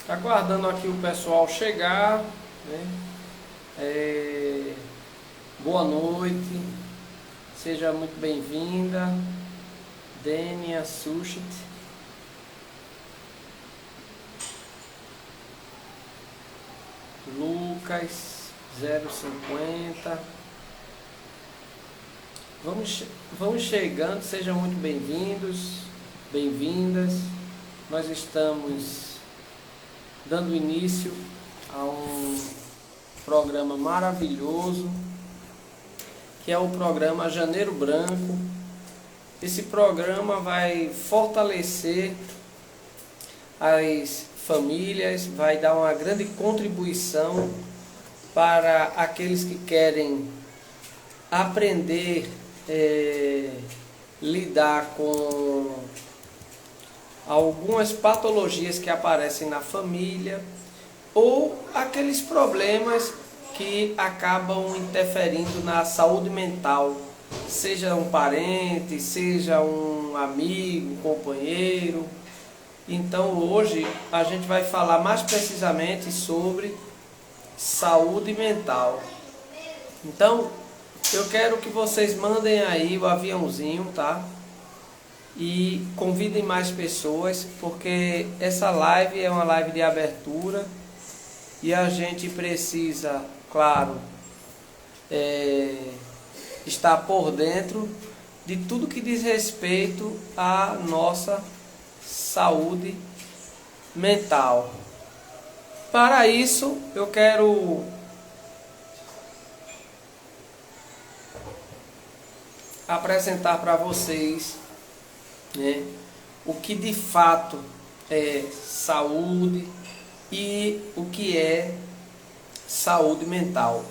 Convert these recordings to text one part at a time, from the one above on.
Aguardando aqui o pessoal chegar, né? Boa noite, seja muito bem-vinda, Dênia Sushit. Lucas 050. Vamos chegando, sejam muito bem-vindos, bem-vindas. Nós estamos dando início a um programa maravilhoso, que é o programa Janeiro Branco. Esse programa vai fortalecer as famílias, vai dar uma grande contribuição para aqueles que querem aprender lidar com algumas patologias que aparecem na família ou aqueles problemas que acabam interferindo na saúde mental, seja um parente, seja um amigo, um companheiro. Então hoje a gente vai falar mais precisamente sobre saúde mental. Então eu quero que vocês mandem aí o aviãozinho, tá? E convidem mais pessoas, porque essa live é uma live de abertura e a gente precisa, claro, estar por dentro de tudo que diz respeito à nossa saúde mental. Para isso, eu quero apresentar para vocês, né, o que de fato é saúde e o que é saúde mental.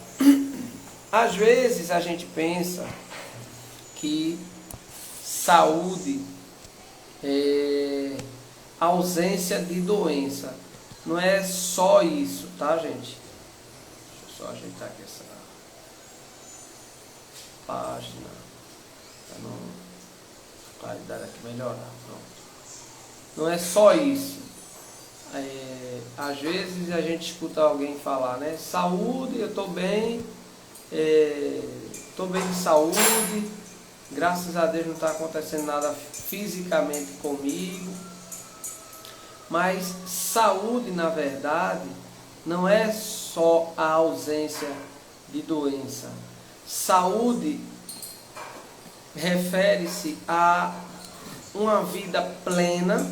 Às vezes a gente pensa que saúde é ausência de doença. Não é só isso, tá, gente? Deixa eu só ajeitar aqui essa página para não a claridade aqui melhorar. Não é só isso. Às vezes a gente escuta alguém falar, né? Saúde, eu estou bem, estou bem de saúde, graças a Deus não está acontecendo nada fisicamente comigo. Mas saúde, na verdade, não é só a ausência de doença. Saúde refere-se a uma vida plena,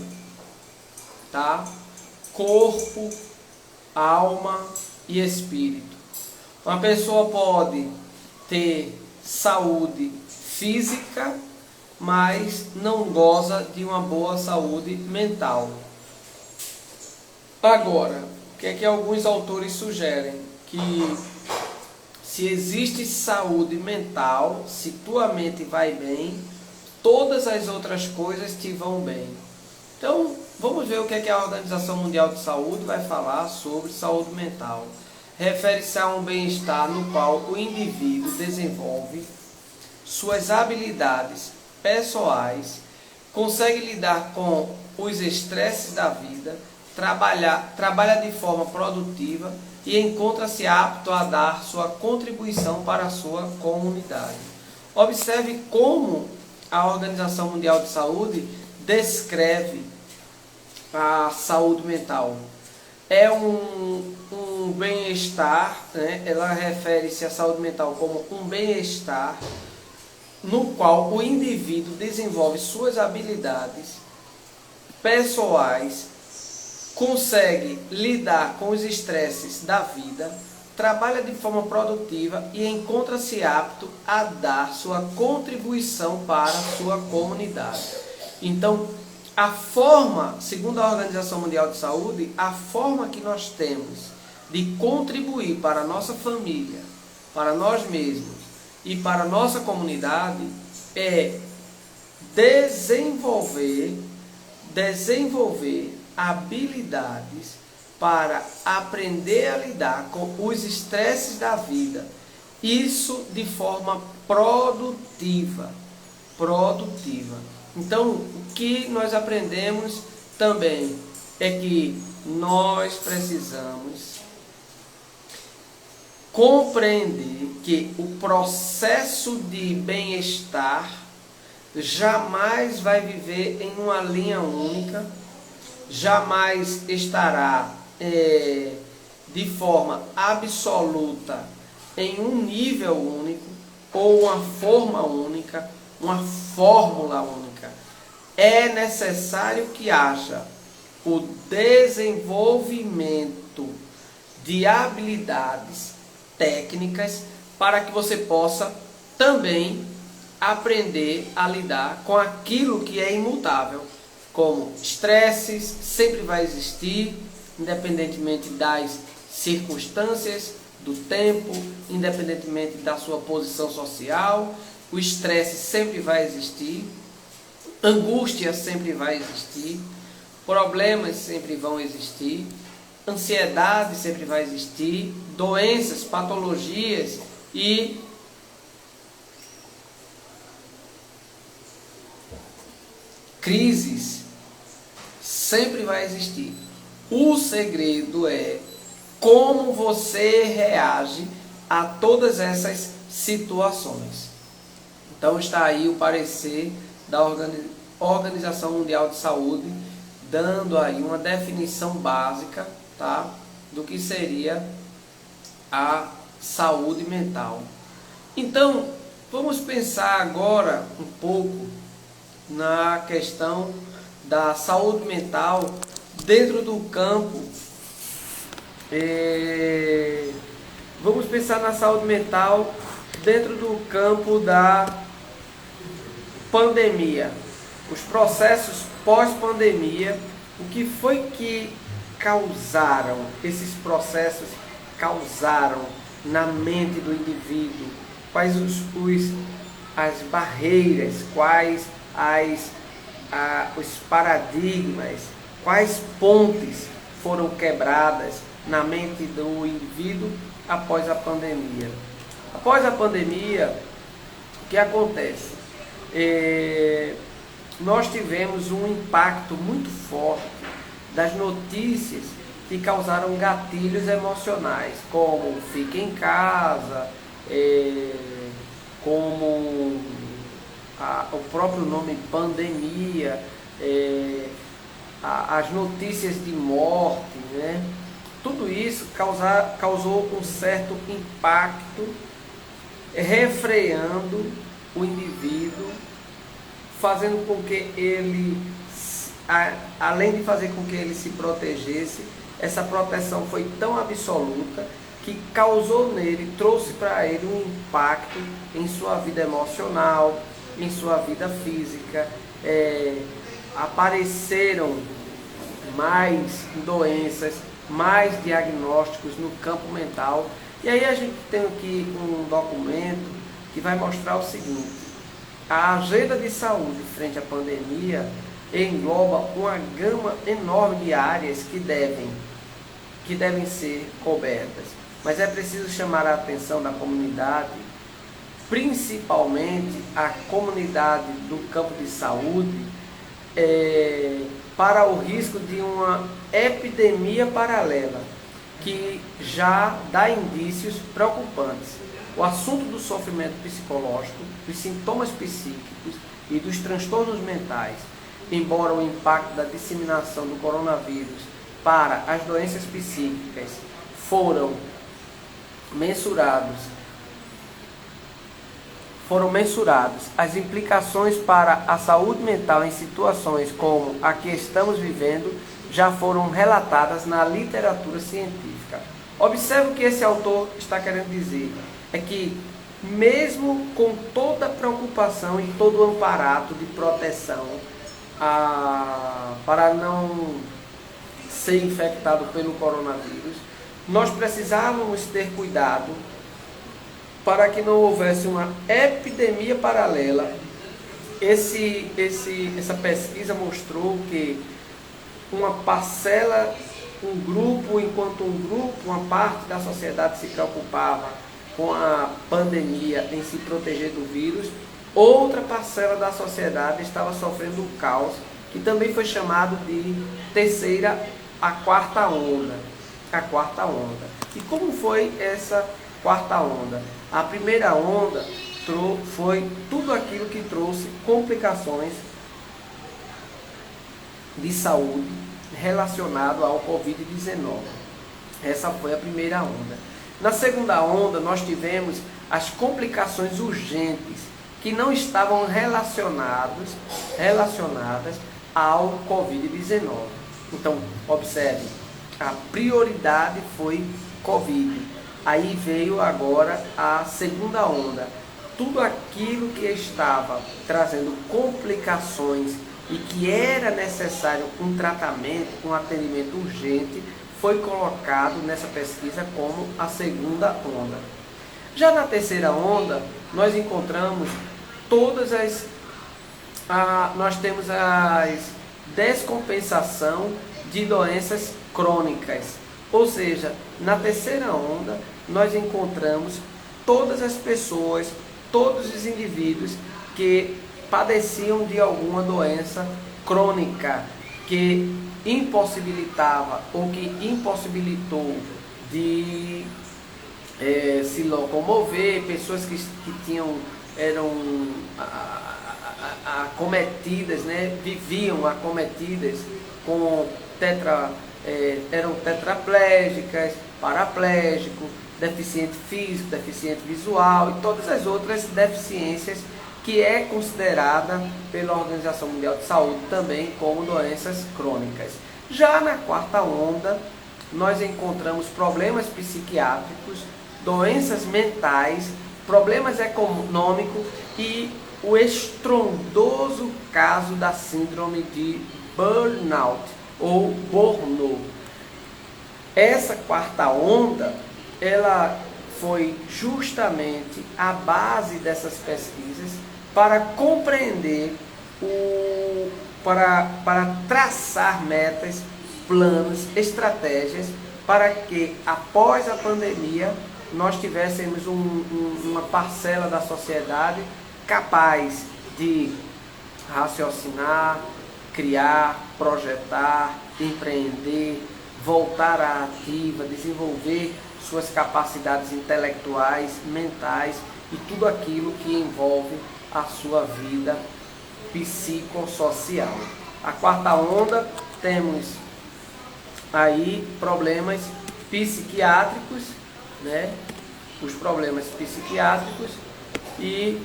tá? Corpo, alma e espírito. Uma pessoa pode ter saúde física, mas não goza de uma boa saúde mental. Agora, o que é que alguns autores sugerem? Que se existe saúde mental, se tua mente vai bem, todas as outras coisas te vão bem. Então, vamos ver o que é que a Organização Mundial de Saúde vai falar sobre saúde mental. Refere-se a um bem-estar no qual o indivíduo desenvolve suas habilidades pessoais, consegue lidar com os estresses da vida, trabalha de forma produtiva e encontra-se apto a dar sua contribuição para a sua comunidade. Observe como a Organização Mundial de Saúde descreve a saúde mental. É um bem-estar, né? Ela refere-se à saúde mental como um bem-estar no qual o indivíduo desenvolve suas habilidades pessoais, consegue lidar com os estresses da vida, trabalha de forma produtiva e encontra-se apto a dar sua contribuição para a sua comunidade. Então, a forma, segundo a Organização Mundial de Saúde, a forma que nós temos de contribuir para a nossa família, para nós mesmos e para a nossa comunidade é desenvolver habilidades para aprender a lidar com os estresses da vida. Isso de forma produtiva. Então, o que nós aprendemos também é que nós precisamos compreender que o processo de bem-estar jamais vai viver em uma linha única, jamais estará de forma absoluta em um nível único ou uma forma única, uma fórmula única. É necessário que haja o desenvolvimento de habilidades técnicas para que você possa também aprender a lidar com aquilo que é imutável, como estresses, sempre vai existir, independentemente das circunstâncias, do tempo, independentemente da sua posição social, o estresse sempre vai existir, angústia sempre vai existir, problemas sempre vão existir, ansiedade sempre vai existir, doenças, patologias e crises sempre vai existir. O segredo é como você reage a todas essas situações. Então está aí o parecer da Organização Mundial de Saúde, dando aí uma definição básica, tá, do que seria a saúde mental. Então, vamos pensar agora um pouco na questão da saúde mental dentro do campo. Vamos pensar na saúde mental dentro do campo da pandemia, os processos pós-pandemia, o que foi que causaram, esses processos causaram na mente do indivíduo, quais as barreiras, quais os paradigmas, quais pontes foram quebradas na mente do indivíduo após a pandemia. Após a pandemia, o que acontece? Nós tivemos um impacto muito forte das notícias que causaram gatilhos emocionais, como fique em casa, como o próprio nome pandemia, as notícias de morte, né? Tudo isso causou um certo impacto, refreando o indivíduo, fazendo com que ele, além de fazer com que ele se protegesse, essa proteção foi tão absoluta que causou nele, trouxe para ele um impacto em sua vida emocional, em sua vida física. Apareceram mais doenças, mais diagnósticos no campo mental. E aí a gente tem aqui um documento que vai mostrar o seguinte: a agenda de saúde frente à pandemia engloba uma gama enorme de áreas que devem ser cobertas. Mas é preciso chamar a atenção da comunidade, principalmente a comunidade do campo de saúde, para o risco de uma epidemia paralela, que já dá indícios preocupantes. O assunto do sofrimento psicológico, dos sintomas psíquicos e dos transtornos mentais, embora o impacto da disseminação do coronavírus para as doenças psíquicas foram mensurados, as implicações para a saúde mental em situações como a que estamos vivendo já foram relatadas na literatura científica. Observe o que esse autor está querendo dizer, é que mesmo com toda a preocupação e todo o amparato de proteção para não ser infectado pelo coronavírus, nós precisávamos ter cuidado para que não houvesse uma epidemia paralela. Essa pesquisa mostrou que uma parcela, enquanto um grupo, uma parte da sociedade se preocupava com a pandemia, em se proteger do vírus, outra parcela da sociedade estava sofrendo o caos que também foi chamado de a quarta onda. A quarta onda. E como foi essa quarta onda? A primeira onda foi tudo aquilo que trouxe complicações de saúde relacionado ao Covid-19. Essa foi a primeira onda. Na segunda onda, nós tivemos as complicações urgentes que não estavam relacionadas ao Covid-19. Então, observe, a prioridade foi Covid. Aí veio agora a segunda onda. Tudo aquilo que estava trazendo complicações e que era necessário um tratamento, um atendimento urgente, foi colocado nessa pesquisa como a segunda onda. Já na terceira onda, nós encontramos nós temos as descompensação de doenças crônicas. Ou seja, na terceira onda, nós encontramos todas as pessoas, todos os indivíduos que padeciam de alguma doença crônica, que impossibilitava ou que impossibilitou de se locomover, pessoas que eram acometidas, né, viviam acometidas com eram tetraplégicas, paraplégicos, deficiente físico, deficiente visual e todas as outras deficiências que é considerada pela Organização Mundial de Saúde também como doenças crônicas. Já na quarta onda, nós encontramos problemas psiquiátricos, doenças mentais, problemas econômicos e o estrondoso caso da síndrome de burnout ou burnout. Essa quarta onda, ela foi justamente a base dessas pesquisas para compreender, para traçar metas, planos, estratégias, para que após a pandemia nós tivéssemos uma parcela da sociedade capaz de raciocinar, criar, projetar, empreender, voltar à ativa, desenvolver suas capacidades intelectuais, mentais e tudo aquilo que envolve a sua vida psicossocial. A quarta onda, temos aí problemas psiquiátricos, né? Os problemas psiquiátricos e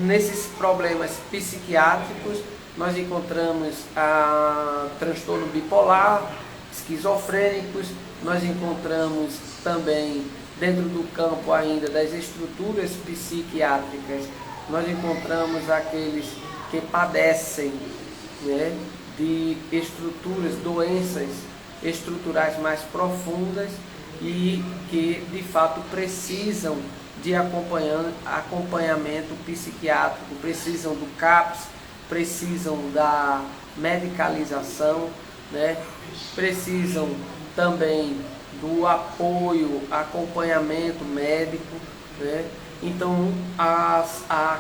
nesses problemas psiquiátricos nós encontramos transtorno bipolar, esquizofrênicos, nós encontramos também dentro do campo ainda das estruturas psiquiátricas, nós encontramos aqueles que padecem, né, de estruturas, doenças estruturais mais profundas e que de fato precisam de acompanhamento psiquiátrico, precisam do CAPS, precisam da medicalização, né? Precisam também do apoio, acompanhamento médico, né? Então a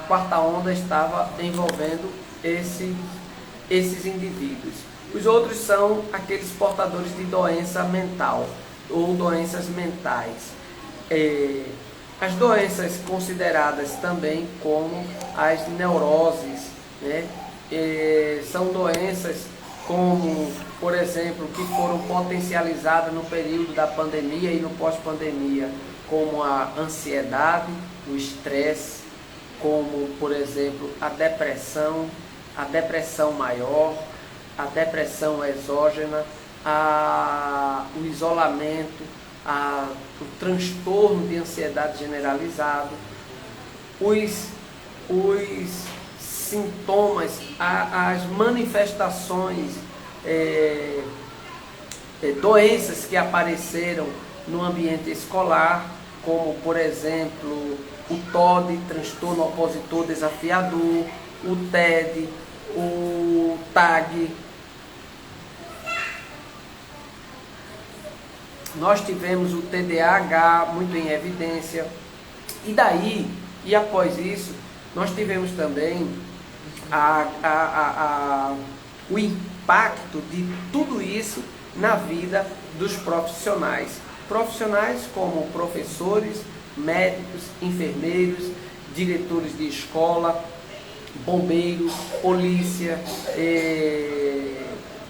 quarta onda estava envolvendo esses indivíduos. Os outros são aqueles portadores de doença mental ou doenças mentais. As doenças consideradas também como as neuroses, né? São doenças como, por exemplo, que foram potencializadas no período da pandemia e no pós-pandemia, como a ansiedade, o estresse, como, por exemplo, a depressão maior, a depressão exógena, o isolamento, o transtorno de ansiedade generalizado, os sintomas, as manifestações, doenças que apareceram no ambiente escolar, como por exemplo o TOD, transtorno opositor desafiador, o TED, o TAG. Nós tivemos o TDAH muito em evidência, e após isso, nós tivemos também o impacto de tudo isso na vida dos profissionais. Profissionais como professores, médicos, enfermeiros, diretores de escola, bombeiros, polícia,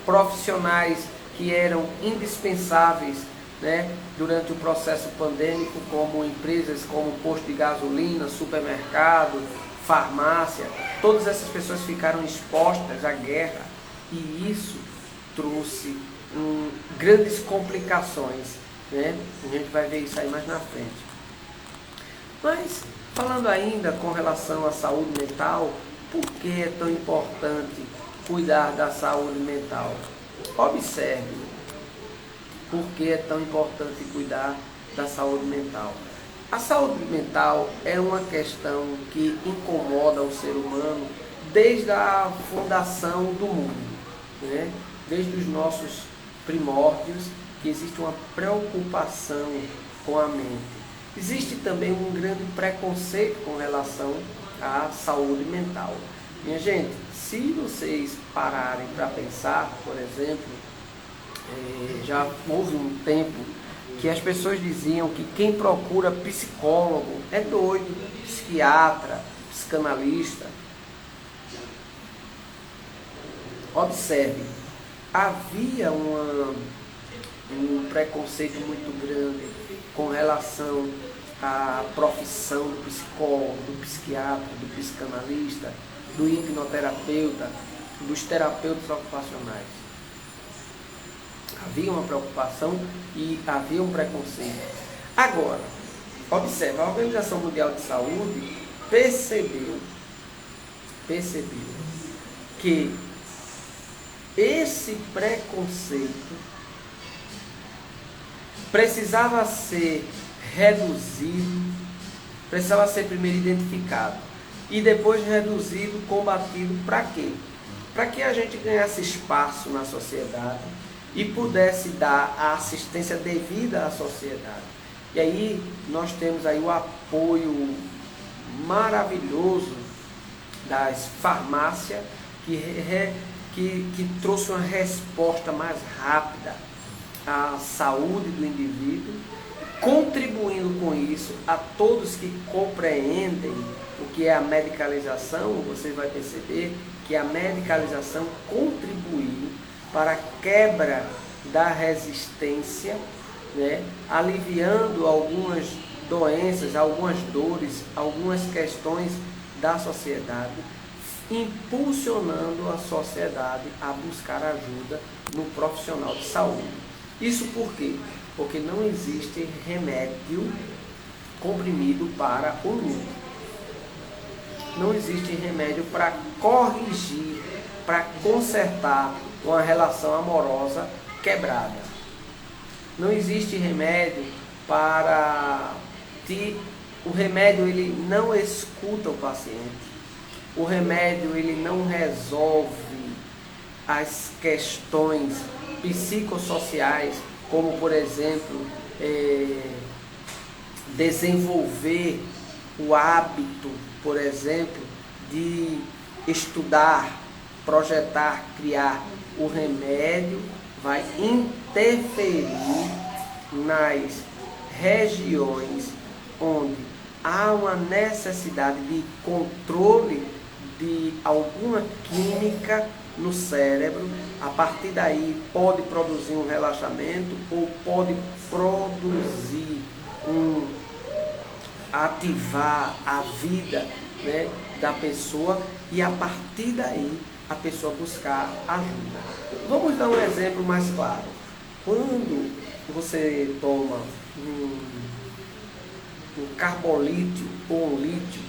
profissionais que eram indispensáveis, né, durante o processo pandêmico, como empresas como posto de gasolina, supermercado, farmácia. Todas essas pessoas ficaram expostas à guerra e isso trouxe grandes complicações, né? A gente vai ver isso aí mais na frente. Mas, falando ainda com relação à saúde mental, por que é tão importante cuidar da saúde mental? Observe por que é tão importante cuidar da saúde mental. A saúde mental é uma questão que incomoda o ser humano desde a fundação do mundo, né? Desde os nossos primórdios, que existe uma preocupação com a mente. Existe também um grande preconceito com relação à saúde mental. Minha gente, se vocês pararem para pensar, por exemplo, já houve um tempo que as pessoas diziam que quem procura psicólogo é doido, psiquiatra, psicanalista. Observe, havia um preconceito muito grande com relação à profissão do psicólogo, do psiquiatra, do psicanalista, do hipnoterapeuta, dos terapeutas ocupacionais. Havia uma preocupação e havia um preconceito. Agora, observe, a Organização Mundial de Saúde percebeu que esse preconceito precisava ser reduzido, precisava ser primeiro identificado e depois reduzido, combatido. Para quê? Para que a gente ganhasse espaço na sociedade e pudesse dar a assistência devida à sociedade. E aí nós temos aí o apoio maravilhoso das farmácias que trouxe uma resposta mais rápida à saúde do indivíduo, contribuindo com isso a todos que compreendem o que é a medicalização. Você vai perceber que a medicalização contribuiu para a quebra da resistência, né, aliviando algumas doenças, algumas dores, algumas questões da sociedade, impulsionando a sociedade a buscar ajuda no profissional de saúde. Isso por quê? Porque não existe remédio comprimido para o luto. Não existe remédio para corrigir, para consertar uma relação amorosa quebrada. Não existe remédio para o remédio ele não escuta o paciente. O remédio ele não resolve as questões psicossociais, como por exemplo, desenvolver o hábito, por exemplo, de estudar, projetar, criar. O remédio vai interferir nas regiões onde há uma necessidade de controle de alguma química no cérebro. A partir daí pode produzir um relaxamento ou pode produzir ativar a vida, né, da pessoa, e a partir daí a pessoa buscar ajuda. Vamos dar um exemplo mais claro. Quando você toma um carbolítio ou um lítio,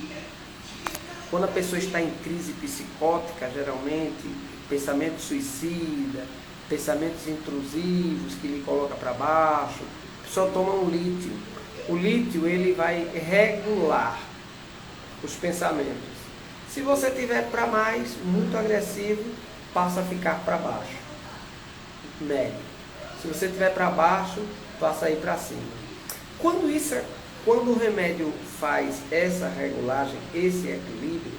quando a pessoa está em crise psicótica, geralmente pensamento suicida, pensamentos intrusivos que lhe coloca para baixo, a pessoa toma um lítio. O lítio ele vai regular os pensamentos. Se você tiver para mais, muito agressivo, passa a ficar para baixo, médio. Se você tiver para baixo, passa a ir para cima. Quando o remédio faz essa regulagem, esse equilíbrio,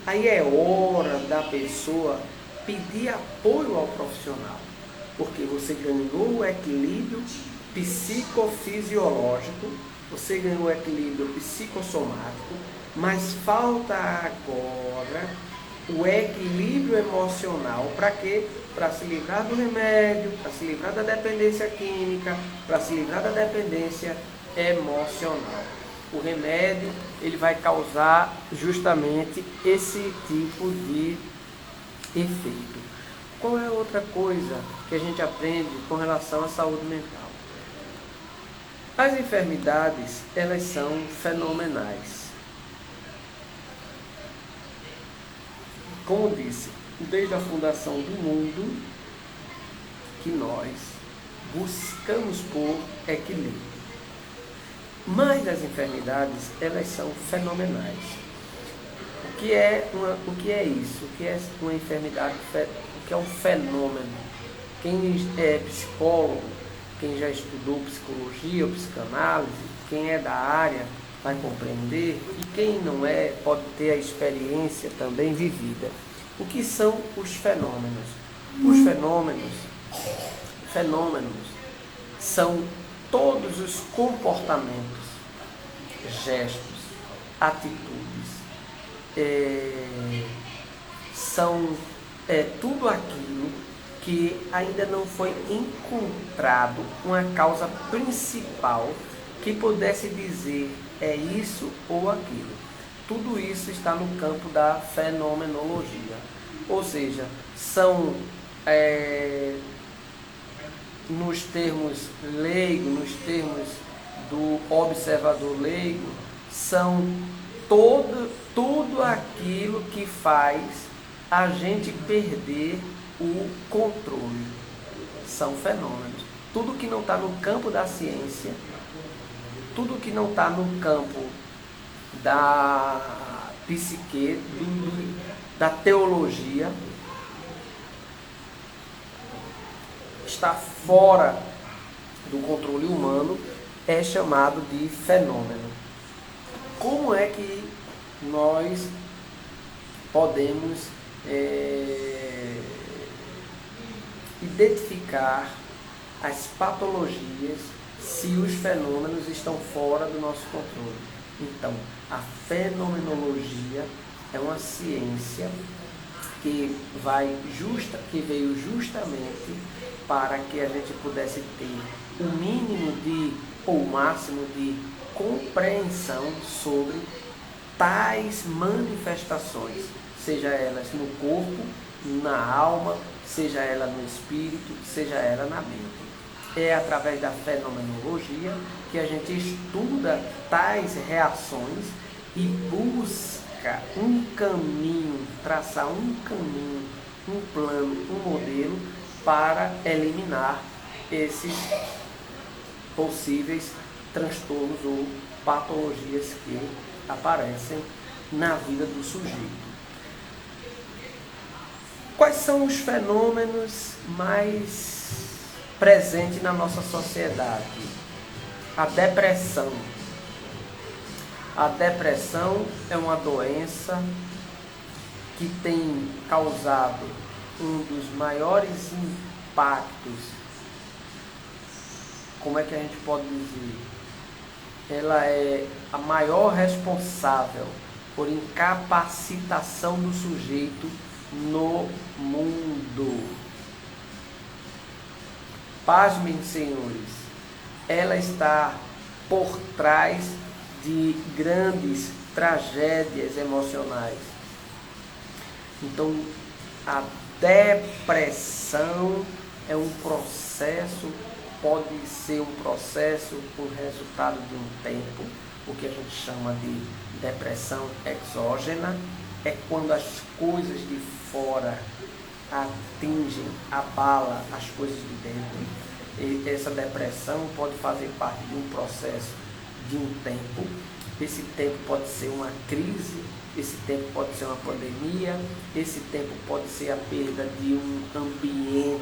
Aí é hora da pessoa pedir apoio ao profissional, porque você ganhou o equilíbrio psicofisiológico, você ganhou o equilíbrio psicossomático, mas falta agora o equilíbrio emocional. Para quê? Para se livrar do remédio, para se livrar da dependência química, para se livrar da dependência emocional. O remédio, ele vai causar justamente esse tipo de efeito. Qual é outra coisa que a gente aprende com relação à saúde mental? As enfermidades, elas são fenomenais. Como disse, desde a fundação do mundo, que nós buscamos por equilíbrio. Mas as enfermidades, elas são fenomenais. O que é isso? O que é uma enfermidade? O que é um fenômeno? Quem é psicólogo, quem já estudou psicologia ou psicanálise, quem é da área vai compreender, e quem não é pode ter a experiência também vivida. O que são os fenômenos? Os fenômenos são todos os comportamentos, gestos, atitudes, são tudo aquilo que ainda não foi encontrado uma causa principal que pudesse dizer é isso ou aquilo. Tudo isso está no campo da fenomenologia, ou seja, são nos termos leigos, nos termos do observador leigo, são tudo aquilo que faz a gente perder o controle. São fenômenos. Tudo que não está no campo da ciência, tudo que não está no campo da psique, da teologia, está fora do controle humano, é chamado de fenômeno. Como é que nós podemos identificar as patologias se os fenômenos estão fora do nosso controle? Então, a fenomenologia é uma ciência que veio justamente para que a gente pudesse ter o mínimo ou o máximo de compreensão sobre tais manifestações, seja elas no corpo, na alma, seja ela no espírito, seja ela na mente. É através da fenomenologia que a gente estuda tais reações e busca um caminho, traçar um caminho, um plano, um modelo para eliminar esses possíveis transtornos ou patologias que aparecem na vida do sujeito. Quais são os fenômenos mais presentes na nossa sociedade? A depressão. A depressão é uma doença que tem causado um dos maiores impactos. Como é que a gente pode dizer? Ela é a maior responsável por incapacitação do sujeito no mundo. Pasmem, senhores, ela está por trás de grandes tragédias emocionais. Então, a depressão é um processo, pode ser um processo por resultado de um tempo, o que a gente chama de depressão exógena, é quando as coisas de fora atingem, abalam as coisas de dentro. E essa depressão pode fazer parte de um processo de um tempo. Esse tempo pode ser uma crise, esse tempo pode ser uma pandemia, esse tempo pode ser a perda de um ambiente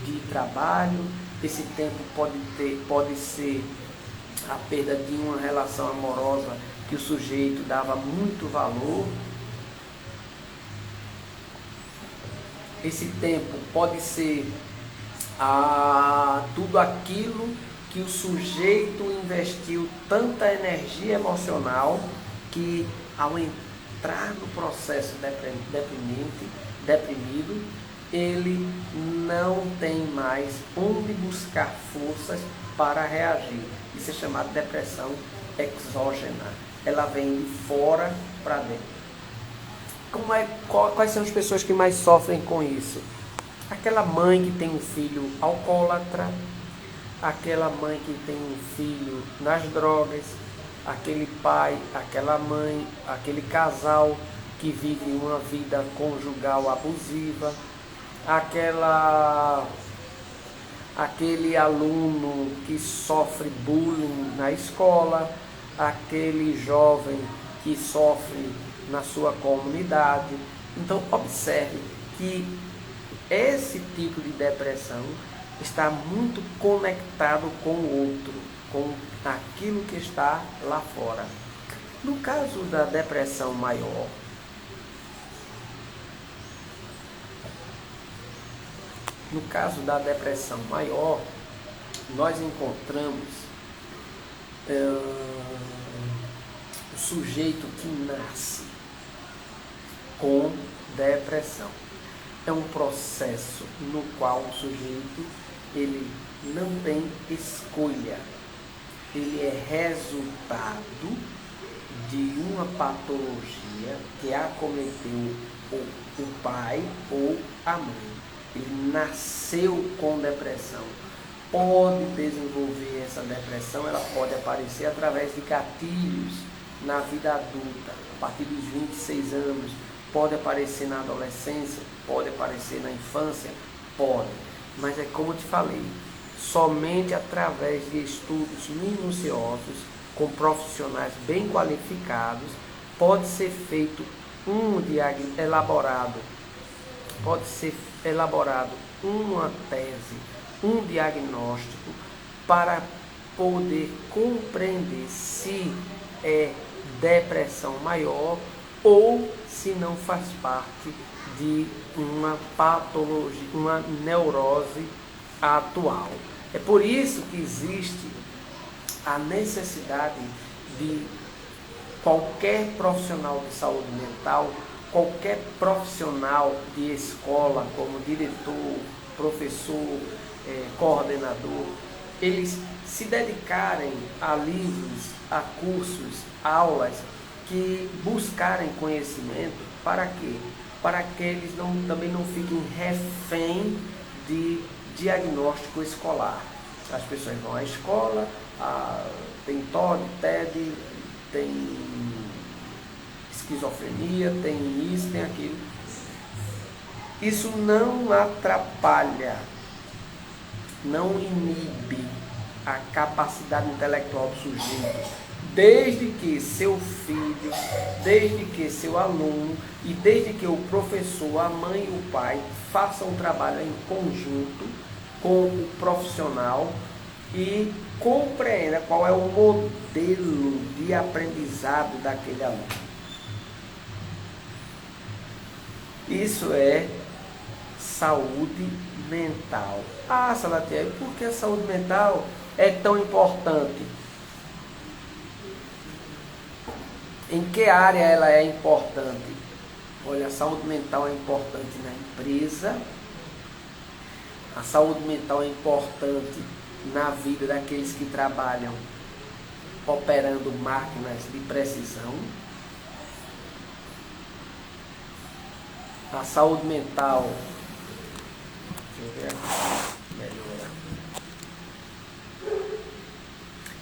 de trabalho, esse tempo pode ser a perda de uma relação amorosa que o sujeito dava muito valor. Esse tempo pode ser tudo aquilo que o sujeito investiu tanta energia emocional que ao entrar no processo deprimido, ele não tem mais onde buscar forças para reagir. Isso é chamado de depressão exógena. Ela vem de fora para dentro. Quais são as pessoas que mais sofrem com isso? Aquela mãe que tem um filho alcoólatra, aquela mãe que tem um filho nas drogas, aquele pai, aquela mãe, aquele casal que vive uma vida conjugal abusiva, aquele aluno que sofre bullying na escola, aquele jovem que sofre na sua comunidade. Então observe que esse tipo de depressão está muito conectado com o outro, com aquilo que está lá fora. No caso da depressão maior, nós encontramos o sujeito que nasce com depressão. É um processo no qual o sujeito ele não tem escolha. Ele é resultado de uma patologia que acometeu o pai ou a mãe. Ele nasceu com depressão. Pode desenvolver essa depressão, ela pode aparecer através de gatilhos na vida adulta, a partir dos 26 anos, pode aparecer na adolescência, pode aparecer na infância, pode. Mas é como eu te falei, somente através de estudos minuciosos, com profissionais bem qualificados, pode ser feito pode ser elaborado uma tese, um diagnóstico, para poder compreender se é depressão maior ou se não faz parte de uma patologia, uma neurose atual. É por isso que existe a necessidade de qualquer profissional de saúde mental, qualquer profissional de escola, como diretor, professor, coordenador, eles se dedicarem a livros, a cursos, aulas, que buscarem conhecimento. Para quê? Para que eles também não fiquem refém de diagnóstico escolar. As pessoas vão à escola, tem TOD, TED, tem esquizofrenia, tem isso, tem aquilo. Isso não atrapalha, não inibe a capacidade intelectual do sujeito, desde que seu filho, desde que seu aluno e desde que o professor, a mãe e o pai façam um trabalho em conjunto com o profissional e compreenda qual é o modelo de aprendizado daquele aluno. Isso é saúde mental. Salatiel, por que a saúde mental é tão importante? Em que área ela é importante? Olha, a saúde mental é importante na empresa, a saúde mental é importante na vida daqueles que trabalham operando máquinas de precisão. A saúde mental, deixa eu ver aqui, melhora.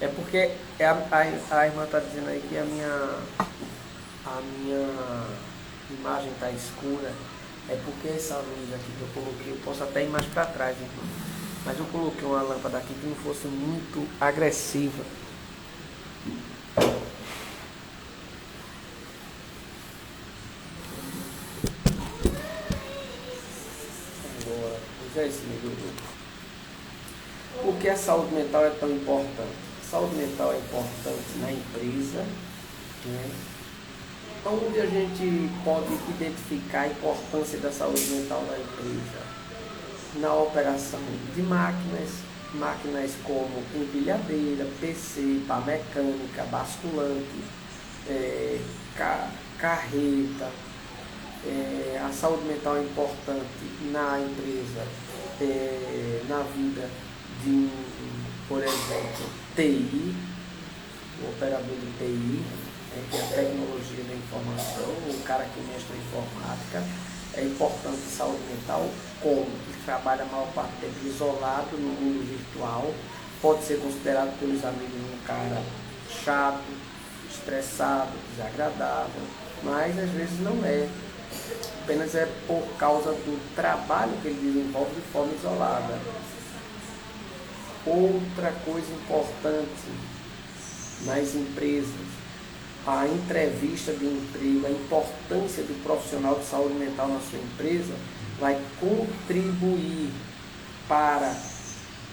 É porque a irmã está dizendo aí que a minha imagem está escura. É porque essa luz aqui que eu coloquei, eu posso até ir mais para trás, irmã. Mas eu coloquei uma lâmpada aqui que não fosse muito agressiva. Agora, já esse melhorou. Por que a saúde mental é tão importante? A saúde mental é importante na empresa, né? onde a gente pode identificar a importância da saúde mental na empresa? Na operação de máquinas como empilhadeira, PC, pá mecânica, basculante, carreta. A saúde mental é importante na empresa, na vida de, por exemplo, TI, o operador de TI, que é a tecnologia da informação, o cara que mexe na informática. É importante a saúde mental, como ele trabalha a maior parte do tempo isolado no mundo virtual, pode ser considerado pelos amigos um cara chato, estressado, desagradável, mas às vezes não é. Apenas é por causa do trabalho que ele desenvolve de forma isolada. Outra coisa importante nas empresas, a entrevista de emprego, a importância do profissional de saúde mental na sua empresa vai contribuir para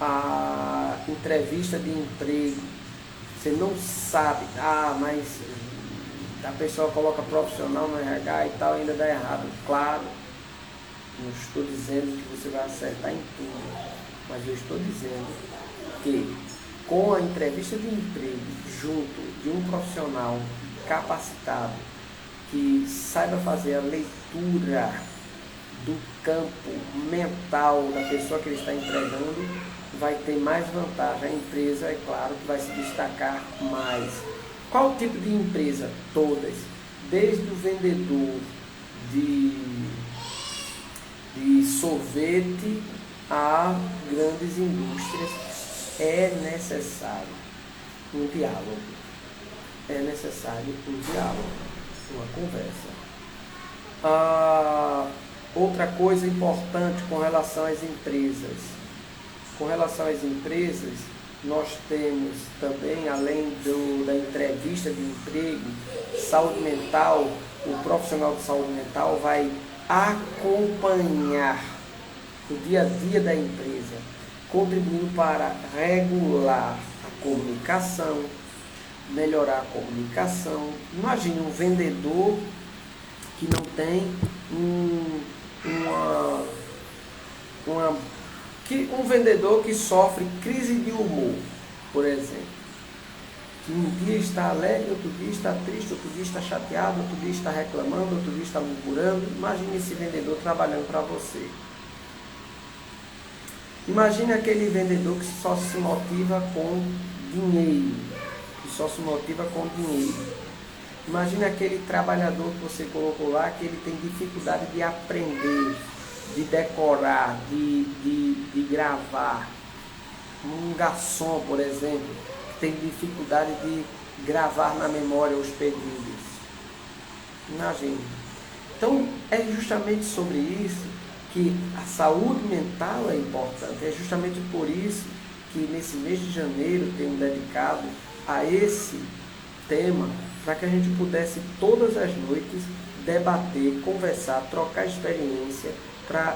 a entrevista de emprego. Você não sabe, mas a pessoa coloca profissional no RH e tal, ainda dá errado. Claro, não estou dizendo que você vai acertar em tudo, mas eu estou dizendo que com a entrevista de emprego junto de um profissional capacitado que saiba fazer a leitura do campo mental da pessoa que ele está empregando, vai ter mais vantagem. A empresa, é claro, que vai se destacar mais. Qual tipo de empresa? Todas. Desde o vendedor de sorvete a grandes indústrias, é necessário um diálogo. É necessário um diálogo, uma conversa. Outra coisa importante com relação às empresas. Com relação às empresas, nós temos também, além da entrevista de emprego, saúde mental. O profissional de saúde mental vai acompanhar o dia a dia da empresa, contribuindo para regular a comunicação, melhorar a comunicação. Imagine um vendedor que não tem um vendedor que sofre crise de humor, por exemplo. Que um dia está alegre, outro dia está triste, outro dia está chateado, outro dia está reclamando, outro dia está murmurando. Imagine esse vendedor trabalhando para você. Imagine aquele vendedor que só se motiva com dinheiro. Imagine aquele trabalhador que você colocou lá, que ele tem dificuldade de aprender, de decorar, de gravar. Um garçom, por exemplo, que tem dificuldade de gravar na memória os pedidos. Imagine. Então, é justamente sobre isso que a saúde mental é importante. É justamente por isso que nesse mês de janeiro temos dedicado a esse tema, para que a gente pudesse todas as noites debater, conversar, trocar experiência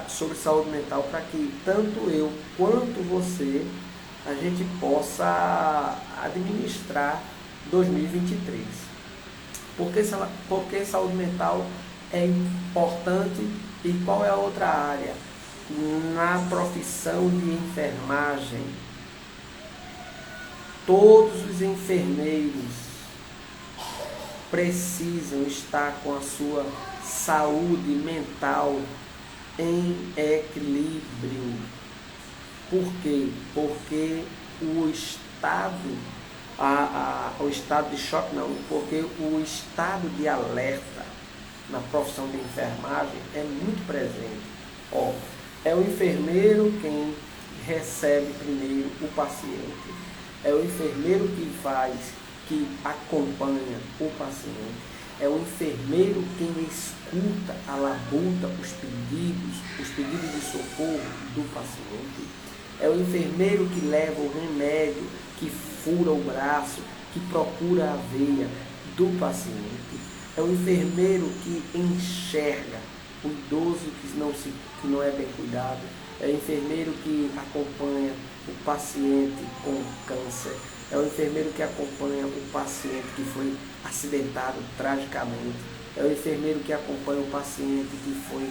sobre saúde mental, para que tanto eu quanto você, a gente possa administrar 2023. Porque saúde mental é importante. E qual é a outra área? Na profissão de enfermagem, todos os enfermeiros precisam estar com a sua saúde mental em equilíbrio. Por quê? Porque o estado de choque não, porque o estado de alerta na profissão de enfermagem é muito presente. É o enfermeiro quem recebe primeiro o paciente, é o enfermeiro que acompanha o paciente, é o enfermeiro quem escuta a labuta, os pedidos de socorro do paciente, é o enfermeiro que leva o remédio, que fura o braço, que procura a veia do paciente, é o enfermeiro que enxerga o idoso que não é bem cuidado, é o enfermeiro que acompanha o paciente com câncer, é o enfermeiro que acompanha o paciente que foi acidentado tragicamente, é o enfermeiro que acompanha o paciente que foi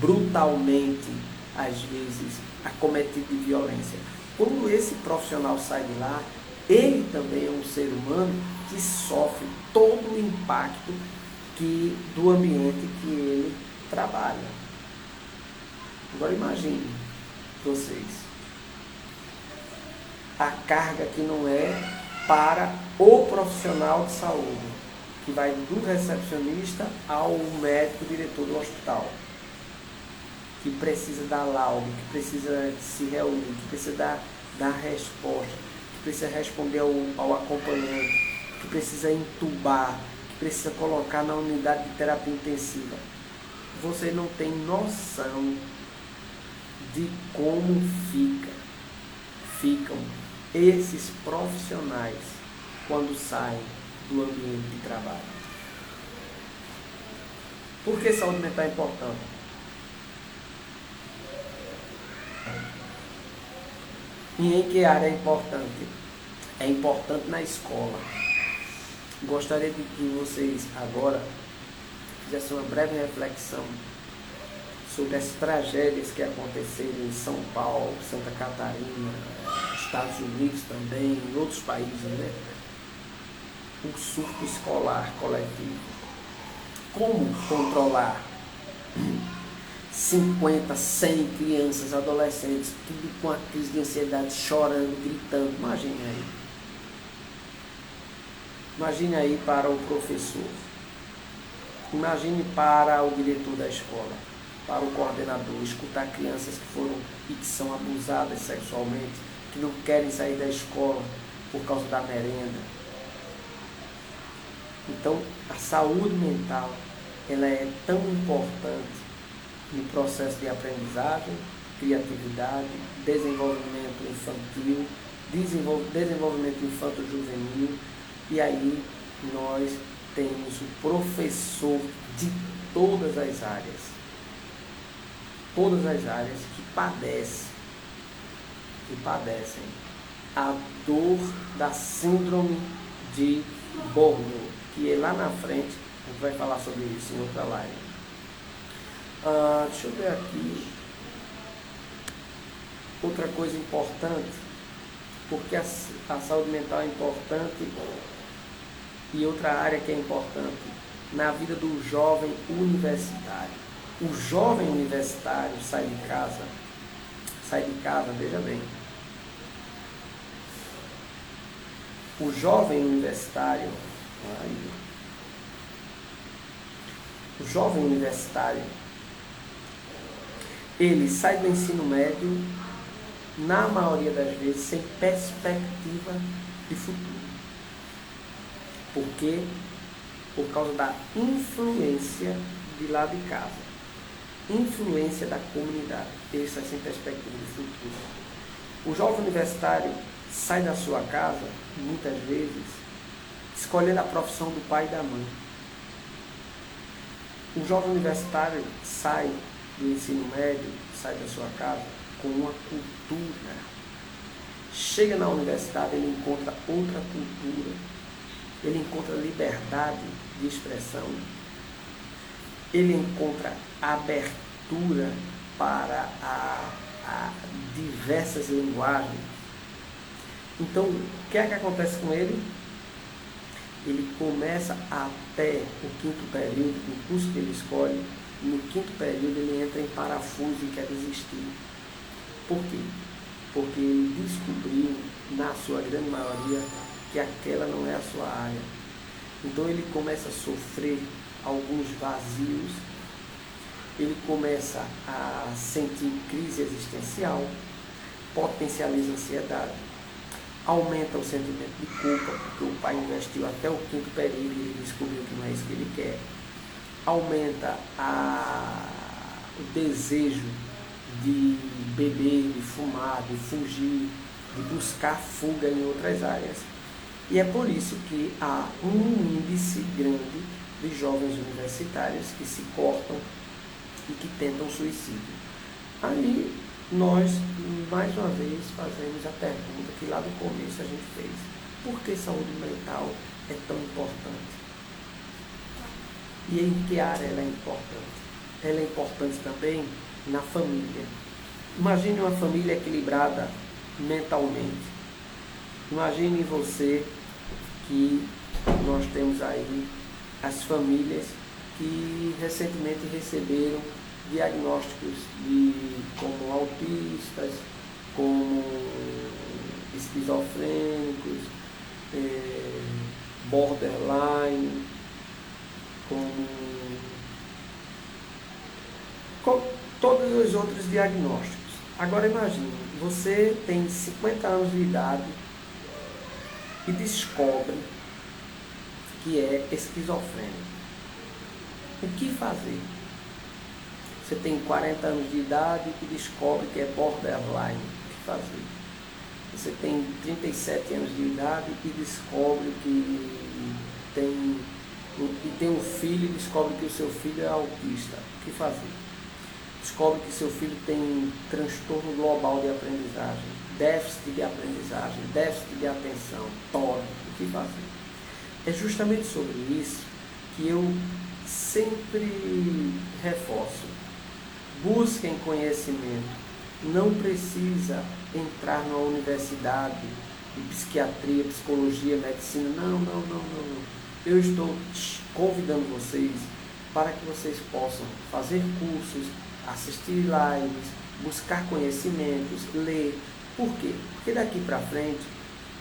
brutalmente, às vezes, acometido de violência. Quando esse profissional sai de lá, ele também é um ser humano que sofre todo o impacto do ambiente que ele trabalha. Agora imagine vocês, a carga que não é para o profissional de saúde, que vai do recepcionista ao médico diretor do hospital, que precisa dar laudo, que precisa se reunir, que precisa dar resposta, que precisa responder ao acompanhante, que precisa entubar, que precisa colocar na unidade de terapia intensiva. Você não tem noção de como ficam esses profissionais quando saem do ambiente de trabalho. Por que saúde mental é importante? E em que área é importante? É importante na escola. Gostaria de que vocês agora fizessem uma breve reflexão sobre as tragédias que aconteceram em São Paulo, Santa Catarina, Estados Unidos também, em outros países, né? O surto escolar coletivo. Como controlar 50, 100 crianças, adolescentes, tudo com a crise de ansiedade, chorando, gritando? Imagine aí. Imagine aí para o professor. Imagine para o diretor da escola, para o coordenador, escutar crianças que foram e que são abusadas sexualmente, que não querem sair da escola por causa da merenda. Então, a saúde mental, ela é tão importante no processo de aprendizagem, criatividade, desenvolvimento infantil, desenvolvimento infanto-juvenil, e aí nós temos o professor de todas as áreas que padecem a dor da síndrome de Bordeaux, que lá na frente a gente vai falar sobre isso em outra live. Deixa eu ver aqui outra coisa importante, porque a saúde mental é importante, e outra área que é importante na vida do jovem universitário. O jovem universitário sai de casa, veja bem. O jovem universitário, ele sai do ensino médio, na maioria das vezes, sem perspectiva de futuro. Por quê? Por causa da influência de lá de casa. Influência da comunidade. Ele sai sem perspectiva de futuro. O jovem universitário sai da sua casa, muitas vezes, escolhendo a profissão do pai e da mãe. O jovem universitário sai do ensino médio, sai da sua casa com uma cultura. Chega na universidade, ele encontra outra cultura. Ele encontra liberdade de expressão. Ele encontra abertura para a diversas linguagens. Então, o que é que acontece com ele? Ele começa até o 5º período, no curso que ele escolhe, no 5º período ele entra em parafuso e quer desistir. Por quê? Porque ele descobriu, na sua grande maioria, que aquela não é a sua área. Então ele começa a sofrer alguns vazios, ele começa a sentir crise existencial, potencializa a ansiedade, aumenta o sentimento de culpa, porque o pai investiu até o 5º período e ele descobriu que não é isso que ele quer. Aumenta o desejo de beber, de fumar, de fugir, de buscar fuga em outras áreas. E é por isso que há um índice grande de jovens universitários que se cortam e que tentam suicídio. Aí nós, mais uma vez, fazemos a pergunta que lá no começo a gente fez: por que saúde mental é tão importante? E em que área ela é importante? Ela é importante também na família. Imagine uma família equilibrada mentalmente. Imagine você que nós temos aí as famílias que recentemente receberam diagnósticos como autistas, como esquizofrênicos, borderline, com todos os outros diagnósticos. Agora imagine, você tem 50 anos de idade e descobre que é esquizofrênico. O que fazer? Você tem 40 anos de idade e descobre que é borderline. O que fazer? Você tem 37 anos de idade e descobre que tem um filho e descobre que o seu filho é autista. O que fazer? Descobre que seu filho tem transtorno global de aprendizagem, déficit de aprendizagem, déficit de atenção, TOD. O que fazer? É justamente sobre isso que eu sempre reforço. Busquem conhecimento. Não precisa entrar numa universidade de psiquiatria, psicologia, medicina. Não. Eu estou convidando vocês para que vocês possam fazer cursos, assistir lives, buscar conhecimentos, ler. Por quê? Porque daqui para frente,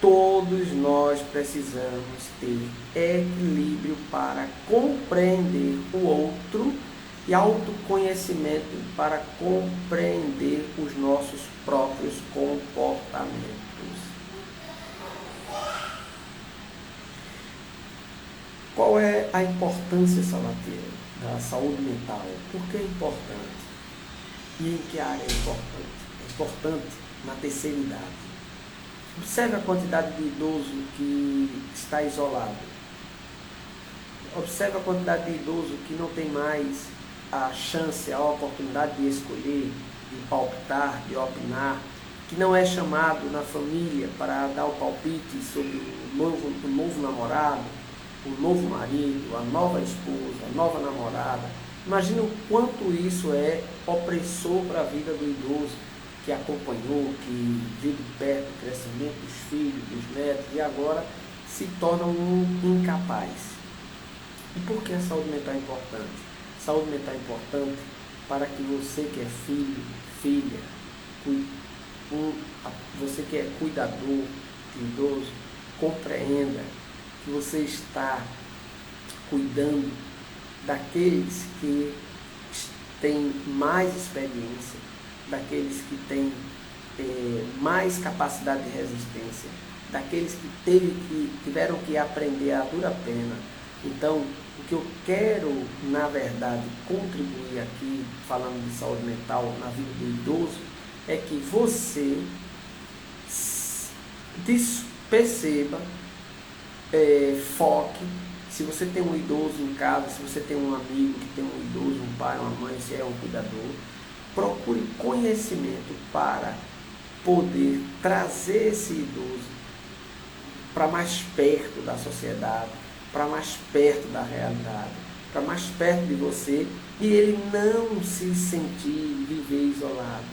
todos nós precisamos ter equilíbrio para compreender o outro e autoconhecimento para compreender os nossos próprios comportamentos. Qual é a importância, Salatiel, da saúde mental? Por que é importante? E em que área é importante? É importante na terceira idade. Observe a quantidade de idoso que está isolado. Observe a quantidade de idoso que não tem mais a chance, a oportunidade de escolher, de palpitar, de opinar, que não é chamado na família para dar o palpite sobre o novo namorado, o novo marido, a nova esposa, a nova namorada. Imagina o quanto isso é opressor para a vida do idoso, que acompanhou, que viu de perto o crescimento dos filhos, dos netos, e agora se torna um incapaz. E por que a saúde mental é importante? Saúde mental é importante para que você que é filho, filha, você que é cuidador de idoso, compreenda que você está cuidando daqueles que têm mais experiência, daqueles que têm mais capacidade de resistência, daqueles que tiveram que aprender a dura pena. Então, o que eu quero, na verdade, contribuir aqui, falando de saúde mental na vida do idoso, é que você perceba, foque. Se você tem um idoso em casa, se você tem um amigo que tem um idoso, um pai, uma mãe, se é um cuidador, procure conhecimento para poder trazer esse idoso para mais perto da sociedade, para mais perto da realidade, para mais perto de você, e ele não se sentir viver isolado.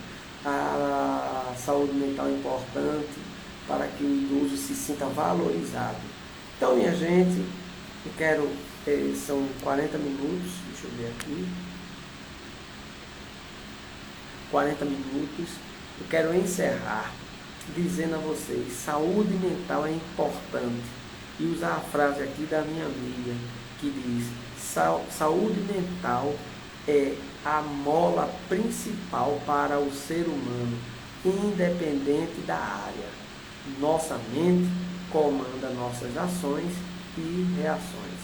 A saúde mental é importante para que o idoso se sinta valorizado. Então, minha gente, eu quero, são 40 minutos, deixa eu ver aqui, 40 minutos, eu quero encerrar dizendo a vocês, saúde mental é importante, e usar a frase aqui da minha amiga, que diz, saúde mental é a mola principal para o ser humano, independente da área. Nossa mente comanda nossas ações e reações.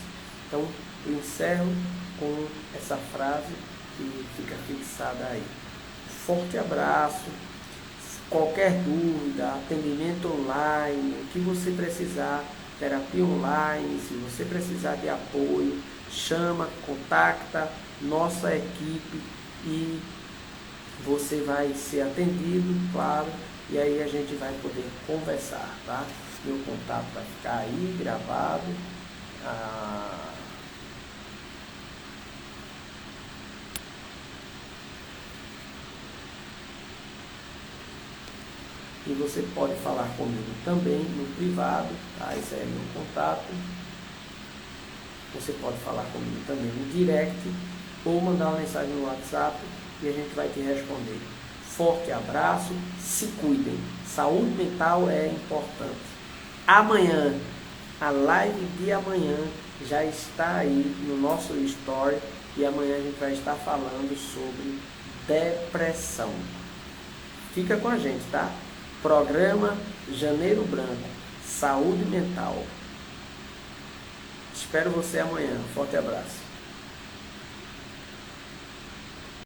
Então, eu encerro com essa frase que fica fixada aí. Forte abraço. Qualquer dúvida, atendimento online, o que você precisar, terapia online, se você precisar de apoio, chama, contacta nossa equipe e você vai ser atendido, claro, e aí a gente vai poder conversar, tá? Meu contato vai ficar aí gravado. E você pode falar comigo também no privado, tá? Esse é meu contato. Você pode falar comigo também no direct ou mandar uma mensagem no WhatsApp e a gente vai te responder. Forte abraço, se cuidem. Saúde mental é importante. Amanhã, a live de amanhã já está aí no nosso story e amanhã a gente vai estar falando sobre depressão. Fica com a gente, tá? Programa Janeiro Branco, Saúde Mental. Espero você amanhã. Forte abraço.